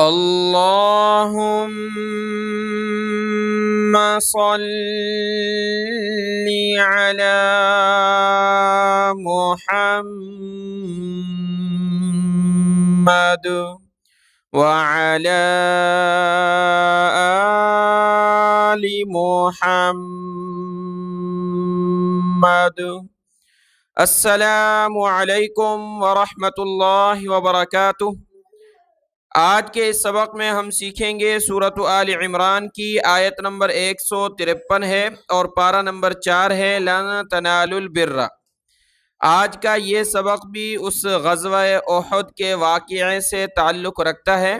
اللهم صل على محمد وعلى آل محمد۔ السلام علیکم ورحمۃ اللہ وبرکاتہ۔ آج کے اس سبق میں ہم سیکھیں گے سورۃ آل عمران کی آیت نمبر 153 ہے اور پارہ نمبر 4 ہے لن تنالوا البر۔ آج کا یہ سبق بھی اس غزوہ احد کے واقعے سے تعلق رکھتا ہے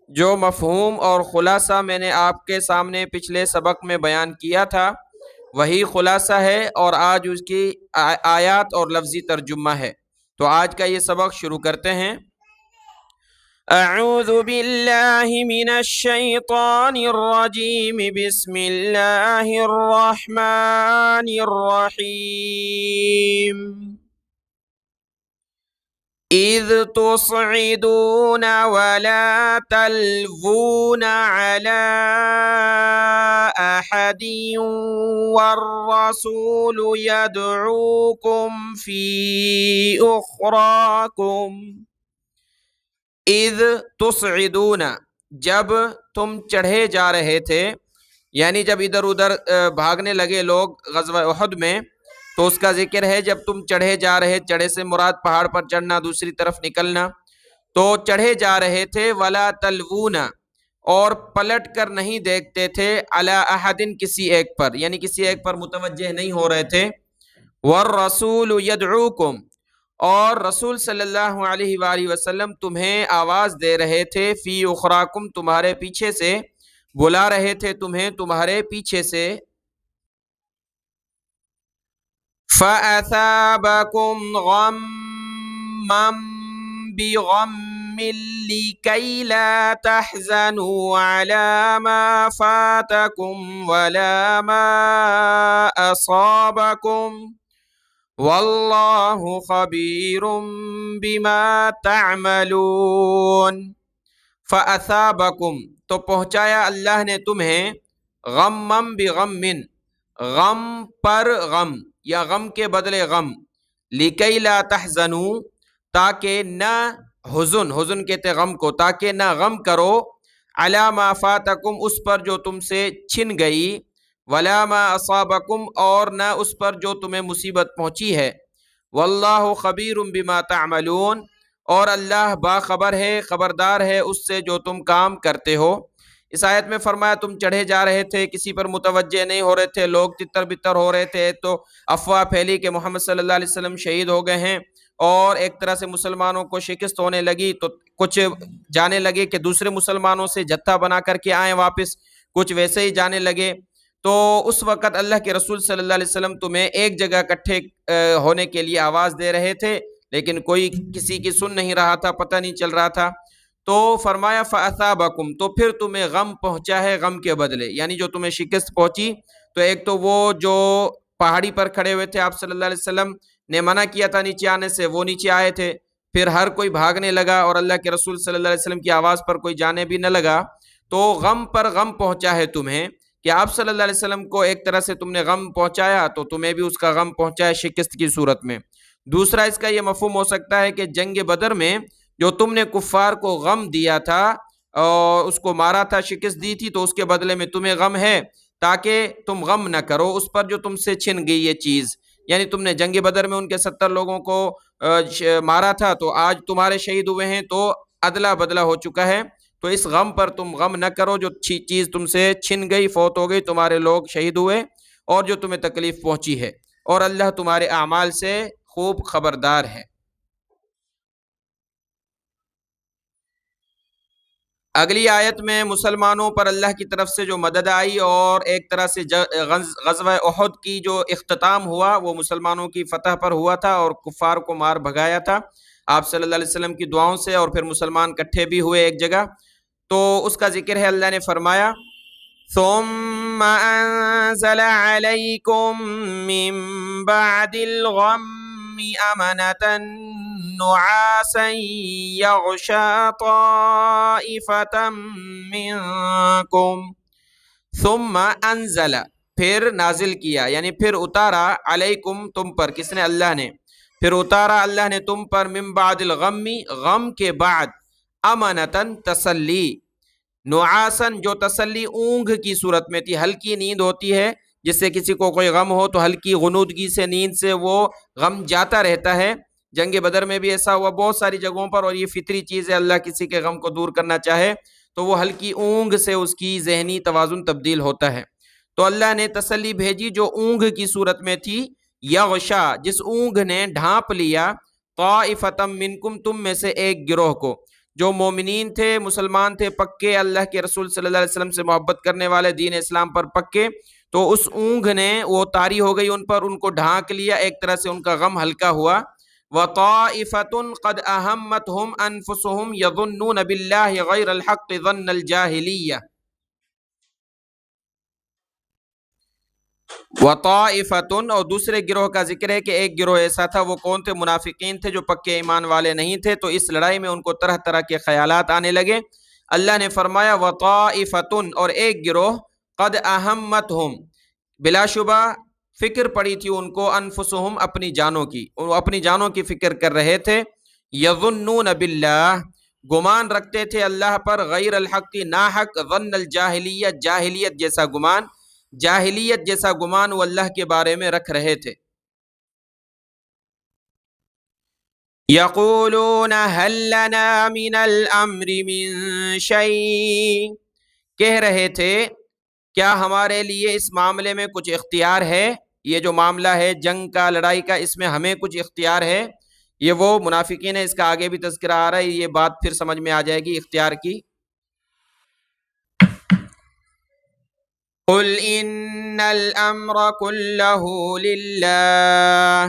جو مفہوم اور خلاصہ میں نے آپ کے سامنے پچھلے سبق میں بیان کیا تھا، وہی خلاصہ ہے اور آج اس کی آیات اور لفظی ترجمہ ہے۔ تو آج کا یہ سبق شروع کرتے ہیں۔ اعوذ باللہ من الشیطان الرجیم، بسم اللہ الرحمن الرحیم۔ اذ تصعدون ولا تلوون على احد والرسول يدعوكم في اخراكم۔ اذ تصعدون، جب تم چڑھے جا رہے تھے، یعنی جب ادھر ادھر بھاگنے لگے لوگ غزوہ احد میں، تو اس کا ذکر ہے جب تم چڑھے جا رہے، چڑھے سے مراد پہاڑ پر چڑھنا، دوسری طرف نکلنا، تو چڑھے جا رہے تھے ولا تلوون، اور پلٹ کر نہیں دیکھتے تھے، علی احد، کسی ایک پر، یعنی کسی ایک پر متوجہ نہیں ہو رہے تھے، والرسول یدعوکم، اور رسول صلی اللہ علیہ وآلہ وسلم تمہیں آواز دے رہے تھے، فی اخراکم، تمہارے پیچھے سے، بلا رہے تھے تمہیں تمہارے پیچھے سے۔ فَأَثَابَكُمْ غَمًّا بِغَمٍّ لِكَيْ لَا تَحْزَنُوا عَلَى مَا فَاتَكُمْ وَلَا مَا أَصَابَكُمْ وَاللَّهُ خَبِيرٌ بِمَا تَعْمَلُونَ۔ فَأَثَابَكُمْ، تو پہنچایا اللہ نے تمہیں، غَمًّا بِغَمٍّ، غم پر غم یا غم کے بدلے غم، لِكَيْ لَا تَحْزَنُوا، تاکہ نہ حزن کہتے غم کو، تاکہ نہ غم کرو، عَلَى مَا فَاتَكُمْ، اس پر جو تم سے چھن گئی، وَلَا مَا أَصَابَكُمْ، اور نہ اس پر جو تمہیں مصیبت پہنچی ہے، وَاللَّهُ خَبِيرٌ بِمَا تَعْمَلُونَ، اور اللہ باخبر ہے، خبردار ہے اس سے جو تم کام کرتے ہو۔ اس آیت میں فرمایا تم چڑھے جا رہے تھے، کسی پر متوجہ نہیں ہو رہے تھے، لوگ تتر بتر ہو رہے تھے، تو افواہ پھیلی کہ محمد صلی اللہ علیہ وسلم شہید ہو گئے ہیں، اور ایک طرح سے مسلمانوں کو شکست ہونے لگی، تو کچھ جانے لگے کہ دوسرے مسلمانوں سے جتھا بنا کر کے آئیں واپس، کچھ ویسے ہی جانے لگے۔ تو اس وقت اللہ کے رسول صلی اللہ علیہ وسلم تمہیں ایک جگہ اکٹھے ہونے کے لیے آواز دے رہے تھے، لیکن کوئی کسی کی سن نہیں رہا تھا، پتہ نہیں چل رہا تھا۔ تو فرمایا فَأَثَابَكُمْ، تو پھر تمہیں غم پہنچا ہے غم کے بدلے، یعنی جو تمہیں شکست پہنچی، تو ایک تو وہ جو پہاڑی پر کھڑے ہوئے تھے، آپ صلی اللہ علیہ وسلم نے منع کیا تھا نیچے آنے سے، وہ نیچے آئے تھے، پھر ہر کوئی بھاگنے لگا اور اللہ کے رسول صلی اللہ علیہ وسلم کی آواز پر کوئی جانے بھی نہ لگا، تو غم پر غم پہنچا ہے تمہیں کہ آپ صلی اللہ علیہ وسلم کو ایک طرح سے تم نے غم پہنچایا، تو تمہیں بھی اس کا غم پہنچا ہے شکست کی صورت میں۔ دوسرا اس کا یہ مفہوم ہو سکتا ہے کہ جنگ بدر میں جو تم نے کفار کو غم دیا تھا اور اس کو مارا تھا، شکست دی تھی، تو اس کے بدلے میں تمہیں غم ہے، تاکہ تم غم نہ کرو اس پر جو تم سے چھن گئی یہ چیز، یعنی تم نے جنگ بدر میں ان کے 70 لوگوں کو مارا تھا، تو آج تمہارے شہید ہوئے ہیں، تو ادلا بدلہ ہو چکا ہے، تو اس غم پر تم غم نہ کرو جو چیز تم سے چھن گئی، فوت ہو گئی، تمہارے لوگ شہید ہوئے اور جو تمہیں تکلیف پہنچی ہے، اور اللہ تمہارے اعمال سے خوب خبردار ہے۔ اگلی آیت میں مسلمانوں پر اللہ کی طرف سے جو مدد آئی اور ایک طرح سے غزوہ احد کی جو اختتام ہوا وہ مسلمانوں کی فتح پر ہوا تھا اور کفار کو مار بھگایا تھا آپ صلی اللہ علیہ وسلم کی دعاؤں سے، اور پھر مسلمان اکٹھے بھی ہوئے ایک جگہ، تو اس کا ذکر ہے۔ اللہ نے فرمایا ثم انزل علیکم من بعد الغم أمنة نعاسا يغشى طائفة منكم ثم انزل پھر نازل کیا یعنی پھر اتارا علیکم تم پر، کس نے؟ اللہ نے، پھر اتارا اللہ نے تم پر من بعد الغم غم کے بعد امنتن تسلی، نعاسن جو تسلی اونگھ کی صورت میں تھی، ہلکی نیند ہوتی ہے جس سے کسی کو کوئی غم ہو تو ہلکی غنودگی سے نیند سے وہ غم جاتا رہتا ہے۔ جنگ بدر میں بھی ایسا ہوا بہت ساری جگہوں پر، اور یہ فطری چیز ہے، اللہ کسی کے غم کو دور کرنا چاہے تو وہ ہلکی اونگھ سے اس کی ذہنی توازن تبدیل ہوتا ہے۔ تو اللہ نے تسلی بھیجی جو اونگھ کی صورت میں تھی، یغشا جس اونگھ نے ڈھانپ لیا، طائفتم منکم تم میں سے ایک گروہ کو، جو مومنین تھے، مسلمان تھے پکے، اللہ کے رسول صلی اللہ علیہ وسلم سے محبت کرنے والے، دین اسلام پر پکے، تو اس اونگھ نے وہ طاری ہو گئی ان پر، ان کو ڈھانک لیا، ایک طرح سے ان کا غم ہلکا ہوا۔ وَطَائِفَةٌ قَدْ أَهَمَّتْهُمْ أَنفُسُهُمْ يَظُنُّونَ بِاللَّهِ غَيْرَ الْحَقِّ ظَنَّ الْجَاهِلِيَّةِ۔ وَطَائِفَةٌ اور دوسرے گروہ کا ذکر ہے کہ ایک گروہ ایسا تھا، وہ کون تھے؟ منافقین تھے جو پکے ایمان والے نہیں تھے، تو اس لڑائی میں ان کو طرح طرح کے خیالات آنے لگے۔ اللہ نے فرمایا وَطَائِفَةٌ اور ایک گروہ قد اہمتہم بلا شبہ فکر پڑی تھی ان کو، انفسہم اپنی جانوں کی، وہ اپنی جانوں کی فکر کر رہے تھے، یظنون باللہ گمان رکھتے تھے اللہ پر، غیر الحق ناحق، ظن الجاہلیہ جاہلیت جیسا گمان، جاہلیت جیسا گمان وہ اللہ کے بارے میں رکھ رہے تھے۔ یقولون هل لنا من الامر من شیء کہہ رہے تھے کیا ہمارے لیے اس معاملے میں کچھ اختیار ہے؟ یہ جو معاملہ ہے جنگ کا، لڑائی کا، اس میں ہمیں کچھ اختیار ہے؟ یہ وہ منافقین ہے، اس کا آگے بھی تذکرہ آ رہا ہے، یہ بات پھر سمجھ میں آ جائے گی اختیار کی۔ قل ان الامر كله للہ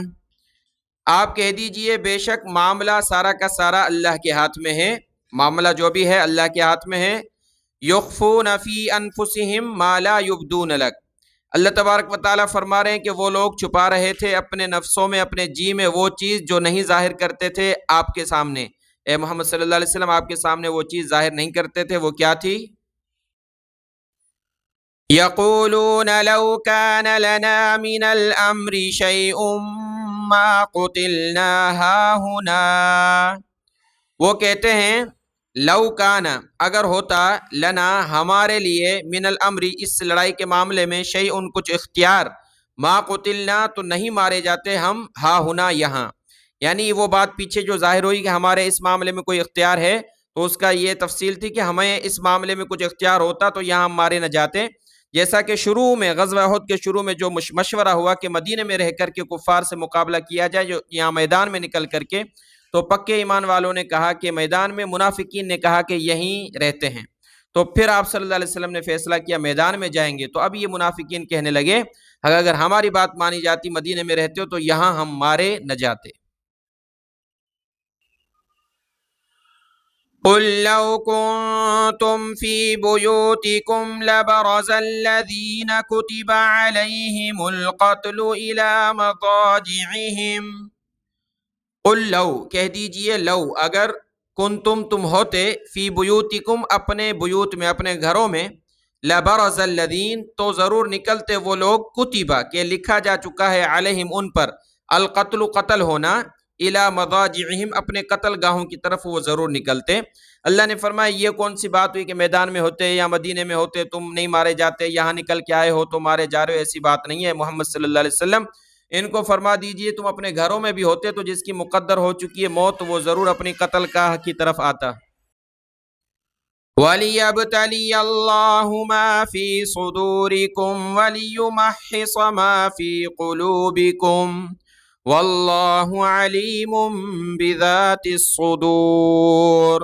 آپ کہہ دیجئے بے شک معاملہ سارا کا سارا اللہ کے ہاتھ میں ہے، معاملہ جو بھی ہے اللہ کے ہاتھ میں ہے۔ یخفون فی انفسہم ما لا یبدون لک اللہ تبارک و تعالیٰ فرما رہے ہیں کہ وہ لوگ چھپا رہے تھے اپنے نفسوں میں، اپنے جی میں وہ چیز جو نہیں ظاہر کرتے تھے آپ کے سامنے، اے محمد صلی اللہ علیہ وسلم آپ کے سامنے وہ چیز ظاہر نہیں کرتے تھے، وہ کیا تھی؟ یقولون لو کان لنا من الامر شیء ما قتلنا ہاہنا وہ کہتے ہیں لو کان اگر ہوتا لنا ہمارے لیے من الامر اس لڑائی کے معاملے میں شیء کچھ اختیار، ما قتلنا تو نہیں مارے جاتے ہم، ہاہنا یہاں، یعنی وہ بات پیچھے جو ظاہر ہوئی کہ ہمارے اس معاملے میں کوئی اختیار ہے، تو اس کا یہ تفصیل تھی کہ ہمیں اس معاملے میں کچھ اختیار ہوتا تو یہاں ہم مارے نہ جاتے۔ جیسا کہ شروع میں غزوہ احد کے شروع میں جو مشورہ ہوا کہ مدینے میں رہ کر کے کفار سے مقابلہ کیا جائے، جو یہاں میدان میں نکل کر کے، تو پکے ایمان والوں نے کہا کہ میدان میں، منافقین نے کہا کہ یہیں رہتے ہیں، تو پھر آپ صلی اللہ علیہ وسلم نے فیصلہ کیا میدان میں جائیں گے، تو اب یہ منافقین کہنے لگے اگر ہماری بات مانی جاتی مدینے میں رہتے ہو تو یہاں ہم مارے نہ جاتے۔ قل لو كنتم في بيوتكم لبرز الذين كتب عليهم القتل إلى مضاجعهم قل لو کہہ دیجئے لو اگر کنتم تم ہوتے فی بیوتکم اپنے بیوت میں، اپنے گھروں میں، لبرز الذین تو ضرور نکلتے وہ لوگ، کتبہ کہ لکھا جا چکا ہے، علیہم ان پر، القتل قتل ہونا، الی مضاجعہم اپنے قتل گاہوں کی طرف وہ ضرور نکلتے۔ اللہ نے فرمایا یہ کون سی بات ہوئی کہ میدان میں ہوتے یا مدینے میں ہوتے تم نہیں مارے جاتے، یہاں نکل کے آئے ہو تو مارے جا رہے ہو، ایسی بات نہیں ہے محمد صلی اللہ علیہ وسلم، ان کو فرما دیجئے تم اپنے گھروں میں بھی ہوتے تو جس کی مقدر ہو چکی ہے موت وہ ضرور اپنی قتل گاہ کی طرف آتا۔ وَلِيَبْتَلِيَ اللَّهُ مَا فِي صُدُورِكُمْ وَلِيُمَحِّصَ مَا فِي قُلُوبِكُمْ وَاللَّهُ عَلِيمٌ بِذَاتِ الصُّدُورِ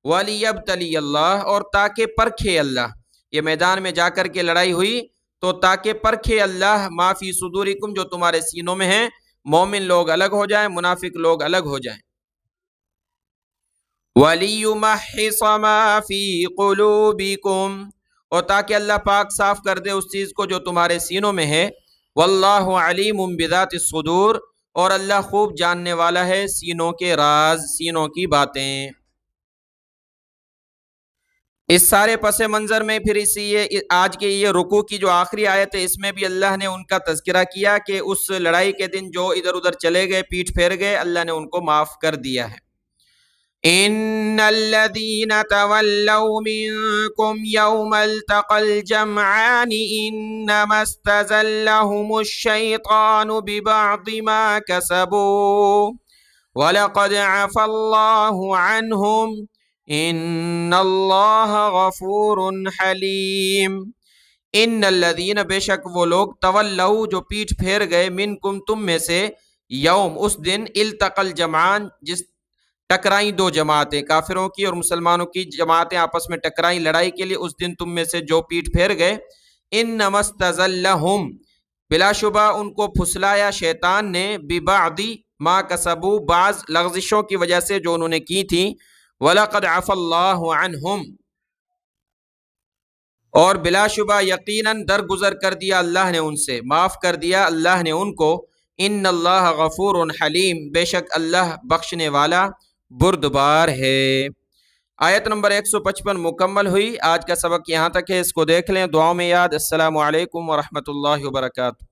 وَلِيَبْتَلِيَ اللَّهُ اور تاکہ پرکھے اللہ، یہ میدان میں جا کر کے لڑائی ہوئی تو تاکہ پرکھے اللہ ما فی صدورکم جو تمہارے سینوں میں ہیں، مومن لوگ الگ ہو جائیں، منافق لوگ الگ ہو جائیں۔ وَلِيُمَحِّصَ مَا فِي قُلُوبِكُمْ اور تاکہ اللہ پاک صاف کر دے اس چیز کو جو تمہارے سینوں میں ہے، وَاللَّهُ عَلِيمٌ بِذَاتِ الصُّدُورِ اور اللہ خوب جاننے والا ہے سینوں کے راز، سینوں کی باتیں۔ اس سارے پس منظر میں پھر آج کے یہ رکوع کی جو آخری آیت ہے، اس میں بھی اللہ نے ان کا تذکرہ کیا کہ اس لڑائی کے دن جو ادھر ادھر چلے گئے، پیٹھ پھیر گئے، اللہ نے ان کو معاف کر دیا ہے۔ ان الذين تولوا منكم يوم التقى الجمعان انما استزلهم الشيطان ببعض ما كسبوا وَلَقَدْ عَفَا اللَّهُ عَنْهُمْ إِنَّ اللَّهَ غَفُورٌ حَلِيمٌ۔ ان الذین، بے شک وہ لوگ، تولوا جو پیٹھ پھیر گئے، منکم تم میں سے، یوم اس دن، التقى الجمعان جس ٹکرائیں دو جماعتیں، کافروں کی اور مسلمانوں کی جماعتیں آپس میں ٹکرائیں لڑائی کے لیے، اس دن تم میں سے جو پیٹھ پھیر گئے، انما استزلهم، بلا شبہ ان کو پھسلایا شیطان نے، ببعض ما کسبوا، بعض لغزشوں کی وجہ سے جو انہوں نے کی تھی، وَلَقَدْ عَفَا اللَّهُ عَنْهُمْ، اور بلا شبہ یقیناً درگزر کر دیا اللہ نے ان سے، معاف کر دیا اللہ نے ان کو، ان اللہ غفور حلیم، بے شک اللہ بخشنے والا بردبار ہے۔ آیت نمبر 155 مکمل ہوئی۔ آج کا سبق یہاں تک ہے، اس کو دیکھ لیں، دعاؤں میں یاد۔ السلام علیکم ورحمۃ اللہ وبرکاتہ۔